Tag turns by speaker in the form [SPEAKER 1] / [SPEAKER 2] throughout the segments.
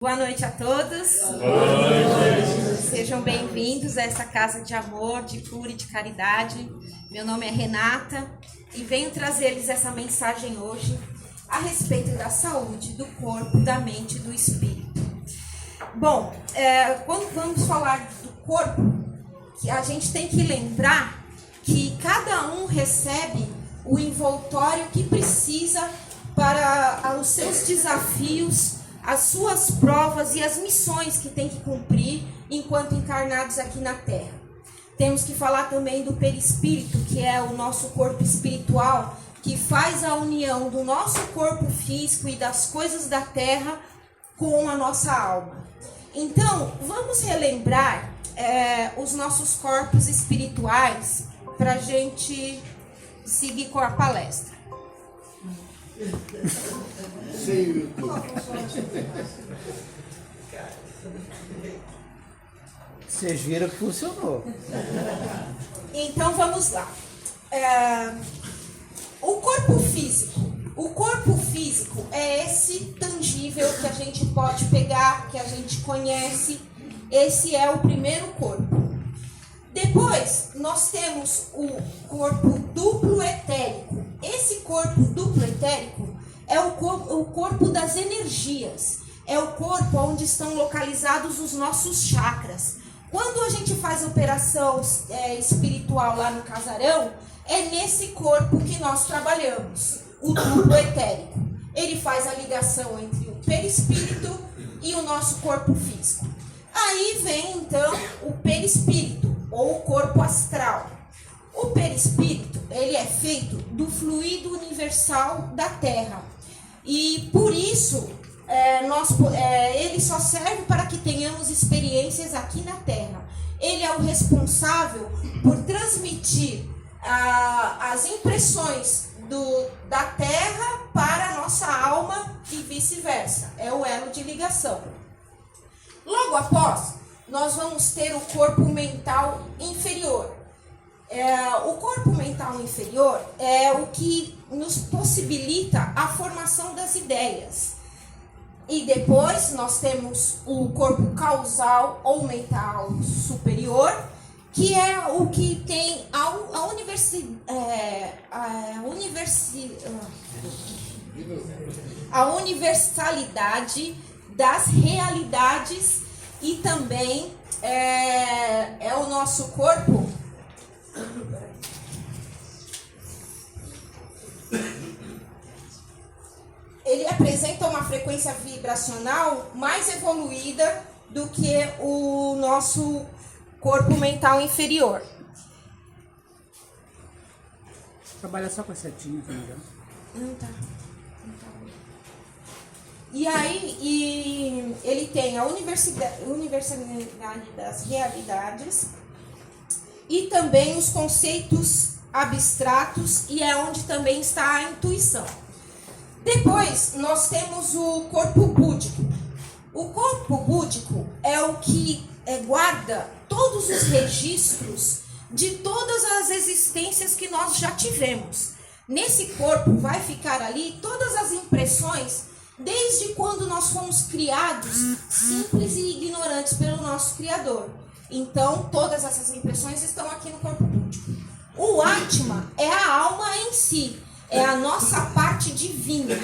[SPEAKER 1] Boa noite a todos.
[SPEAKER 2] Boa noite.
[SPEAKER 1] Sejam bem-vindos a essa casa de amor, de cura e de caridade. Meu nome é Renata e venho trazer-lhes essa mensagem hoje a respeito da saúde do corpo, da mente e do espírito. Bom, quando vamos falar do corpo, que a gente tem que lembrar que cada um recebe o envoltório que precisa para os seus desafios, as suas provas e as missões que tem que cumprir enquanto encarnados aqui na Terra. Temos que falar também do perispírito, que é o nosso corpo espiritual, que faz a união do nosso corpo físico e das coisas da Terra com a nossa alma. Então, vamos relembrar os nossos corpos espirituais para a gente seguir com a palestra.
[SPEAKER 3] Vocês viram que funcionou.
[SPEAKER 1] Então vamos lá. O corpo físico. O corpo físico é esse tangível que a gente pode pegar, que a gente conhece. Esse é o primeiro corpo. Depois, nós temos o corpo duplo etérico. Esse corpo duplo etérico é o corpo das energias. É o corpo onde estão localizados os nossos chakras. Quando a gente faz operação espiritual lá no casarão, é nesse corpo que nós trabalhamos, o duplo etérico. Ele faz a ligação entre o perispírito e o nosso corpo físico. Aí vem, então, o perispírito, ou o corpo astral. O perispírito, ele é feito do fluido universal da Terra. E, por isso, ele só serve para que tenhamos experiências aqui na Terra. Ele é o responsável por transmitir as impressões da Terra para a nossa alma e vice-versa. É o elo de ligação. Logo após, nós vamos ter o corpo mental inferior. O corpo mental inferior é o que nos possibilita a formação das ideias. E depois nós temos o corpo causal ou mental superior, que é o que tem a universalidade das realidades e também é o nosso corpo ele apresenta uma frequência vibracional mais evoluída do que o nosso corpo mental inferior.
[SPEAKER 3] Trabalha só com a setinha, tá ligado?
[SPEAKER 1] Não tá. E aí, ele tem a universalidade das realidades e também os conceitos abstratos, e é onde também está a intuição. Depois, nós temos o corpo búdico. O corpo búdico é o que guarda todos os registros de todas as existências que nós já tivemos. Nesse corpo vai ficar ali todas as impressões, desde quando nós fomos criados, simples e ignorantes pelo nosso Criador. Então, todas essas impressões estão aqui no corpo búdico. O Atma é a alma em si. É a nossa parte divina.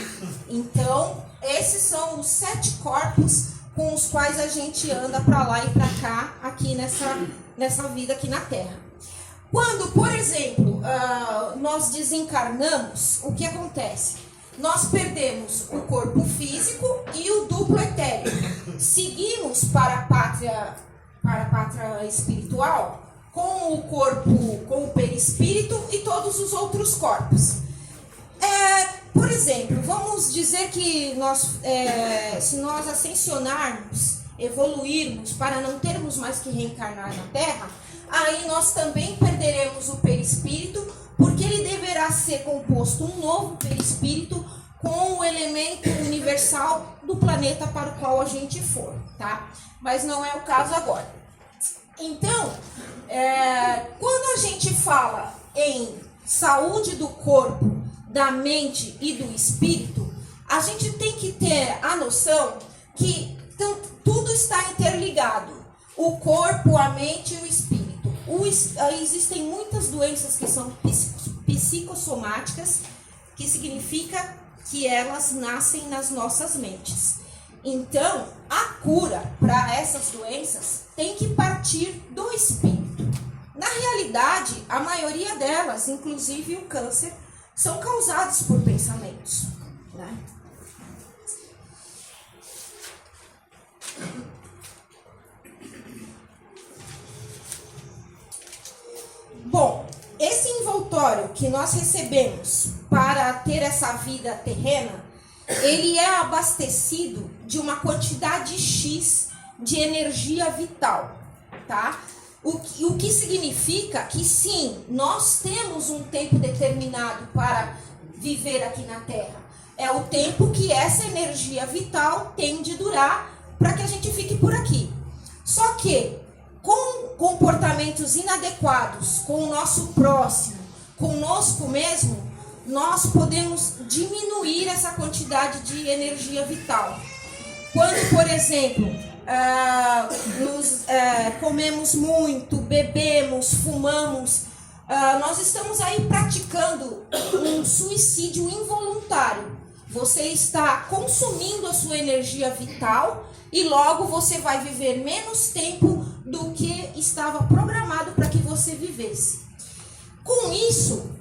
[SPEAKER 1] Então, esses são os 7 corpos com os quais a gente anda para lá e para cá, aqui nessa vida aqui na Terra. Quando, por exemplo, nós desencarnamos, o que acontece? Nós perdemos o corpo físico e o duplo etérico. Seguimos para a pátria espiritual com o corpo, com o perispírito e todos os outros corpos. Por exemplo, vamos dizer que se nós ascensionarmos, evoluirmos para não termos mais que reencarnar na Terra, aí nós também perderemos o perispírito, porque ele deverá ser composto um novo perispírito com o elemento universal do planeta para o qual a gente for, tá? Mas não é o caso agora. Então, quando a gente fala em saúde do corpo, da mente e do espírito, a gente tem que ter a noção que está interligado, o corpo, a mente e o espírito. Existem muitas doenças que são psicossomáticas, que significa que elas nascem nas nossas mentes. Então, a cura para essas doenças tem que partir do espírito. Na realidade, a maioria delas, inclusive o câncer, são causados por pensamentos, né? Bom, esse envoltório que nós recebemos para ter essa vida terrena, ele é abastecido de uma quantidade X de energia vital, tá? O que significa que sim, nós temos um tempo determinado para viver aqui na Terra. É o tempo que essa energia vital tem de durar para que a gente fique por aqui. Só que com comportamentos inadequados com o nosso próximo, conosco mesmo, nós podemos diminuir essa quantidade de energia vital. Quando, por exemplo, comemos muito, bebemos, fumamos, nós estamos aí praticando um suicídio involuntário. Você está consumindo a sua energia vital e logo você vai viver menos tempo do que estava programado para que você vivesse. Com isso,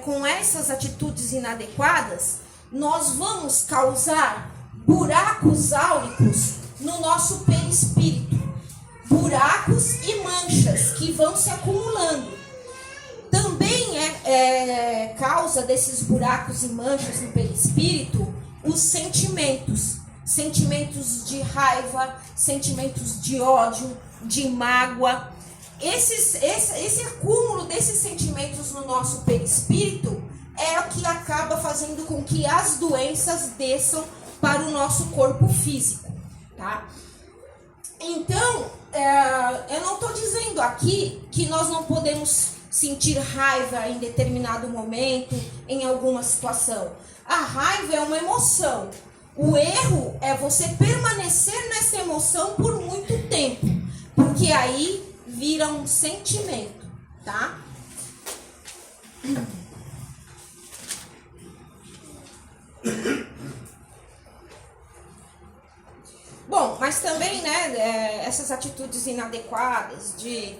[SPEAKER 1] com essas atitudes inadequadas, nós vamos causar buracos áuricos no nosso perispírito. Buracos e manchas que vão se acumulando. Também é causa desses buracos e manchas no perispírito os sentimentos. Sentimentos de raiva, sentimentos de ódio, de mágoa. Esse acúmulo desses sentimentos no nosso perispírito é o que acaba fazendo com que as doenças desçam para o nosso corpo físico, tá? Então, eu não estou dizendo aqui que nós não podemos sentir raiva em determinado momento, em alguma situação. A raiva é uma emoção. O erro é você permanecer nessa emoção por muito tempo, porque aí vira um sentimento, tá? Bom, mas também, né, essas atitudes inadequadas de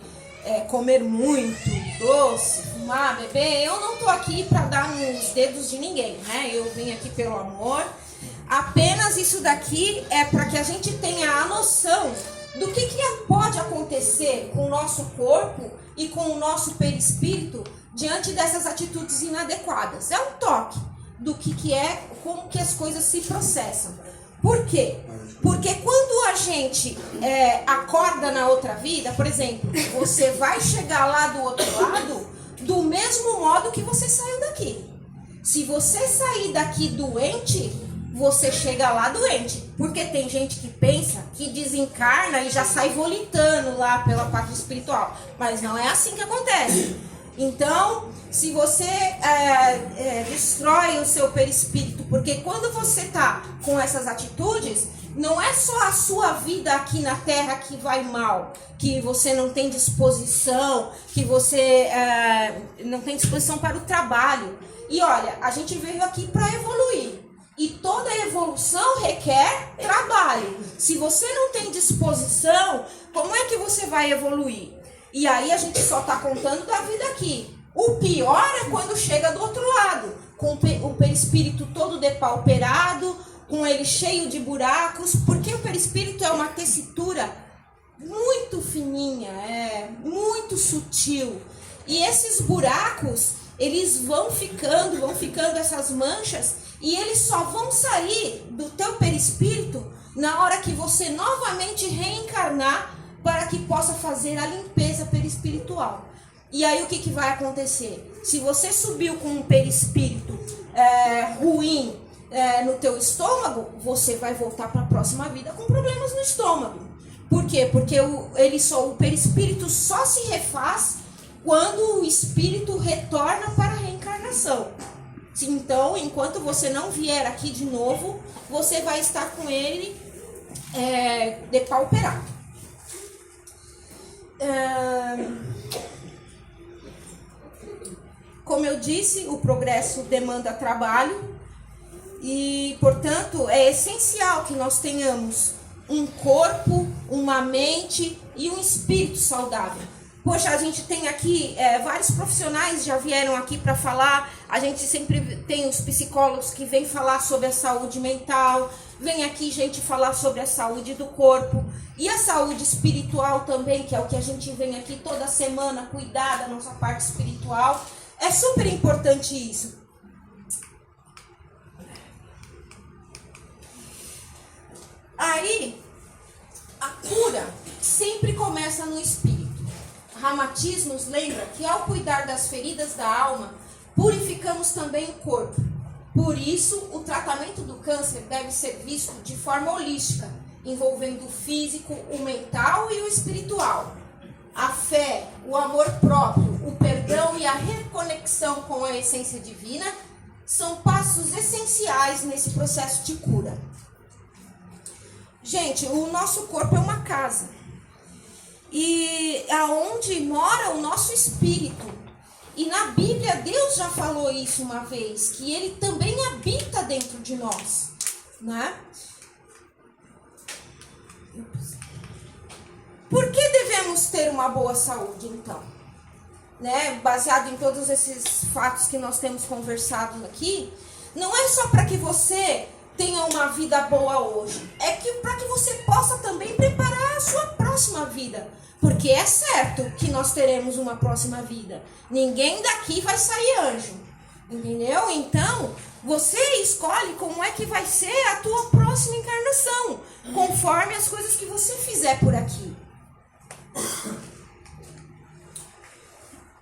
[SPEAKER 1] comer muito doce, fumar, beber, eu não tô aqui para dar nos dedos de ninguém, né? Eu vim aqui pelo amor. Apenas isso daqui é para que a gente tenha a noção do que pode acontecer com o nosso corpo e com o nosso perispírito diante dessas atitudes inadequadas. É um toque do que é, como que as coisas se processam. Por quê? Porque quando a gente acorda na outra vida, por exemplo, você vai chegar lá do outro lado do mesmo modo que você saiu daqui. Se você sair daqui doente, você chega lá doente. Porque tem gente que pensa que desencarna e já sai volitando lá pela parte espiritual. Mas não é assim que acontece. Então, se você destrói o seu perispírito, porque quando você está com essas atitudes, não é só a sua vida aqui na Terra que vai mal, que você não tem disposição, que você não tem disposição para o trabalho. E olha, a gente veio aqui para evoluir. E toda evolução requer trabalho. Se você não tem disposição, como é que você vai evoluir? E aí a gente só está contando da vida aqui. O pior é quando chega do outro lado, com o perispírito todo depauperado, com ele cheio de buracos, porque o perispírito é uma tessitura muito fininha, muito sutil. E esses buracos, eles vão ficando essas manchas, e eles só vão sair do teu perispírito na hora que você novamente reencarnar para que possa fazer a limpeza perispiritual. E aí o que vai acontecer? Se você subiu com um perispírito ruim no teu estômago, você vai voltar para a próxima vida com problemas no estômago. Por quê? Porque o perispírito só se refaz quando o espírito retorna para a reencarnação. Então, enquanto você não vier aqui de novo, você vai estar com ele depauperado. Como eu disse, o progresso demanda trabalho e, portanto, é essencial que nós tenhamos um corpo, uma mente e um espírito saudável. Poxa, a gente tem aqui, vários profissionais já vieram aqui para falar, a gente sempre tem os psicólogos que vêm falar sobre a saúde mental, vem aqui gente falar sobre a saúde do corpo e a saúde espiritual também, que é o que a gente vem aqui toda semana cuidar da nossa parte espiritual. É super importante isso. Aí, a cura sempre começa no espírito. Ramatiz nos lembra que ao cuidar das feridas da alma, purificamos também o corpo. Por isso, o tratamento do câncer deve ser visto de forma holística, envolvendo o físico, o mental e o espiritual. A fé, o amor próprio, o perdão e a reconexão com a essência divina são passos essenciais nesse processo de cura. Gente, o nosso corpo é uma casa. E aonde mora o nosso espírito. E na Bíblia Deus já falou isso uma vez, que ele também habita dentro de nós, né? Por que devemos ter uma boa saúde, então? Né? Baseado em todos esses fatos que nós temos conversado aqui, não é só para que você tenha uma vida boa hoje, é que para que você possa também preparar a sua próxima vida. Porque é certo que nós teremos uma próxima vida. Ninguém daqui vai sair anjo. Entendeu? Então, você escolhe como é que vai ser a tua próxima encarnação, conforme as coisas que você fizer por aqui.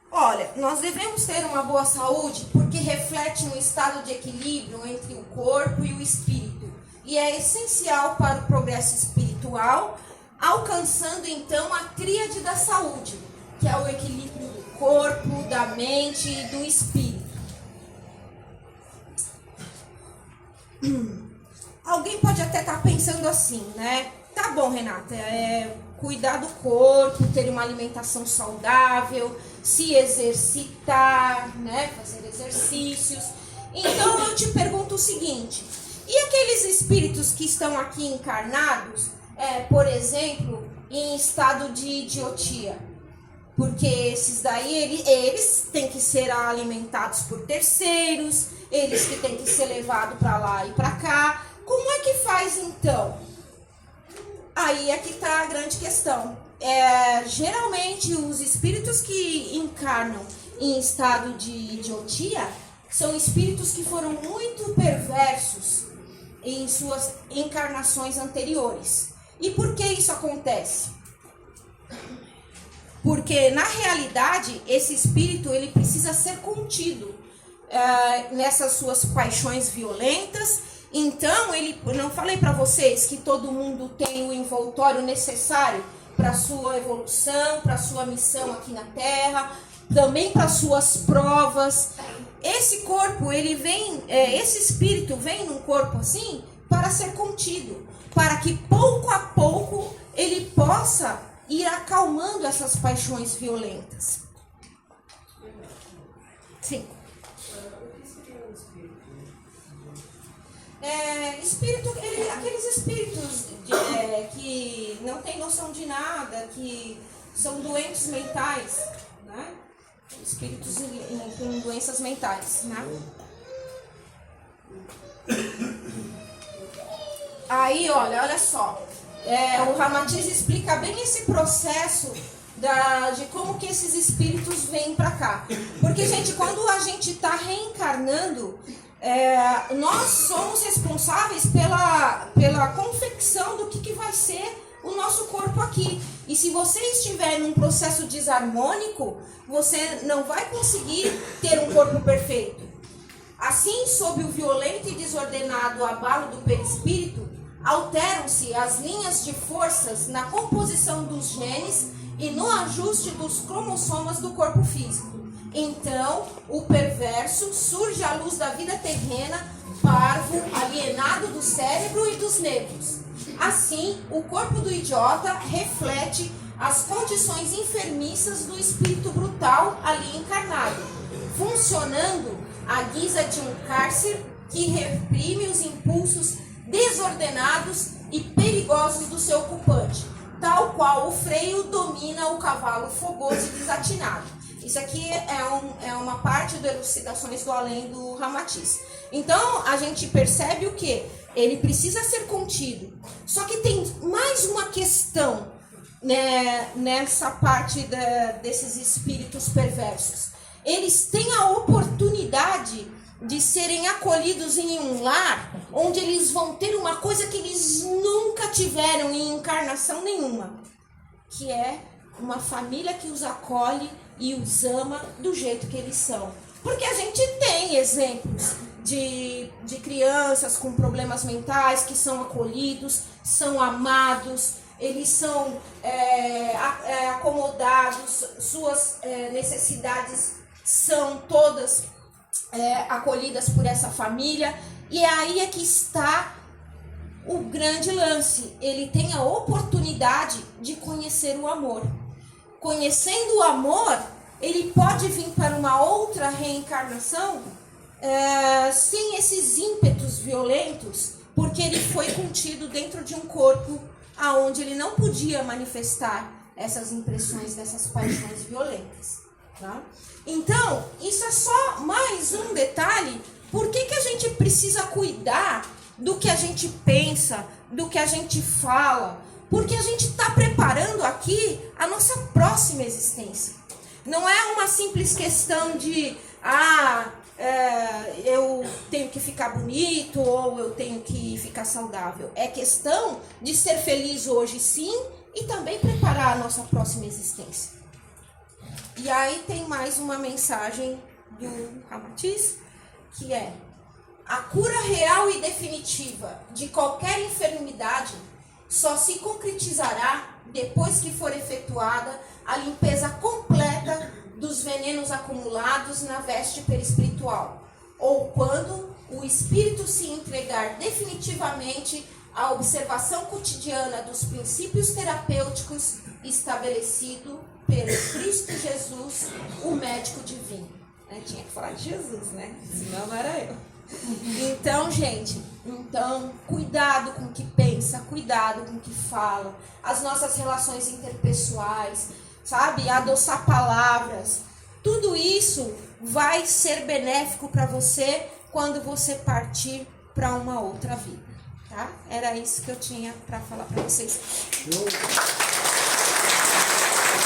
[SPEAKER 1] Olha, nós devemos ter uma boa saúde porque reflete um estado de equilíbrio entre o corpo e o espírito. E é essencial para o progresso espiritual, alcançando então a tríade da saúde, que é o equilíbrio do corpo, da mente e do espírito. Alguém pode até estar pensando assim, né? Tá bom, Renata, cuidar do corpo, ter uma alimentação saudável, se exercitar, né? Fazer exercícios. Então eu te pergunto o seguinte, e aqueles espíritos que estão aqui encarnados, por exemplo, em estado de idiotia? Porque esses daí, eles têm que ser alimentados por terceiros, eles que têm que ser levados para lá e para cá. Como é que faz então? Aí é que está a grande questão. Geralmente os espíritos que encarnam em estado de idiotia são espíritos que foram muito perversos em suas encarnações anteriores. E por que isso acontece? Porque, na realidade, esse espírito ele precisa ser contido nessas suas paixões violentas. Então, não falei para vocês que todo mundo tem o envoltório necessário para a sua evolução, para a sua missão aqui na Terra, também para as suas provas. Esse corpo, esse espírito vem num corpo assim para ser contido, para que pouco a pouco ele possa ir acalmando essas paixões violentas. Sim. Aqueles espíritos que não têm noção de nada, que são doentes mentais, né? Espíritos com doenças mentais, né? Aí, olha só, o Ramatiz explica bem esse processo de como que esses espíritos vêm para cá. Porque, gente, quando a gente está reencarnando, nós somos responsáveis pela confecção do que vai ser o nosso corpo aqui. E se você estiver num processo desarmônico, você não vai conseguir ter um corpo perfeito. Assim, sob o violento e desordenado abalo do perispírito, alteram-se as linhas de forças na composição dos genes e no ajuste dos cromossomas do corpo físico. Então, o perverso surge à luz da vida terrena, parvo, alienado do cérebro e dos nervos. Assim, o corpo do idiota reflete as condições enfermiças do espírito brutal ali encarnado, funcionando à guisa de um cárcere que reprime os impulsos desordenados e perigosos do seu ocupante, tal qual o freio domina o cavalo fogoso e desatinado. Isso aqui é uma parte do Elucidações do Além do Ramatiz. Então, a gente percebe o quê? Ele precisa ser contido. Só que tem mais uma questão, né, nessa parte desses espíritos perversos. Eles têm a oportunidade de serem acolhidos em um lar onde eles vão ter uma coisa que eles nunca tiveram em encarnação nenhuma, que é uma família que os acolhe e os ama do jeito que eles são. Porque a gente tem exemplos de crianças com problemas mentais que são acolhidos, são amados, eles são acomodados, suas necessidades são todas acolhidas por essa família. E aí é que está o grande lance. Ele tem a oportunidade de conhecer o amor. Conhecendo o amor, ele pode vir para uma outra reencarnação sem esses ímpetos violentos, porque ele foi contido dentro de um corpo aonde ele não podia manifestar essas impressões dessas paixões violentas. Tá? Então, isso é só mais um detalhe. Por que a gente precisa cuidar do que a gente pensa, do que a gente fala? Porque a gente está preparando aqui a nossa próxima existência. Não é uma simples questão de eu tenho que ficar bonito ou eu tenho que ficar saudável. É questão de ser feliz hoje, sim, e também preparar a nossa próxima existência. E aí tem mais uma mensagem do Ramatiz, que é: a cura real e definitiva de qualquer enfermidade só se concretizará depois que for efetuada a limpeza completa dos venenos acumulados na veste perispiritual, ou quando o espírito se entregar definitivamente à observação cotidiana dos princípios terapêuticos estabelecido pelo Cristo Jesus, o médico divino. Tinha que falar de Jesus, né? Senão não era eu. Então, gente, cuidado com o que pensa, cuidado com o que fala, as nossas relações interpessoais, sabe? Adoçar palavras. Tudo isso vai ser benéfico para você quando você partir para uma outra vida, tá? Era isso que eu tinha para falar para vocês.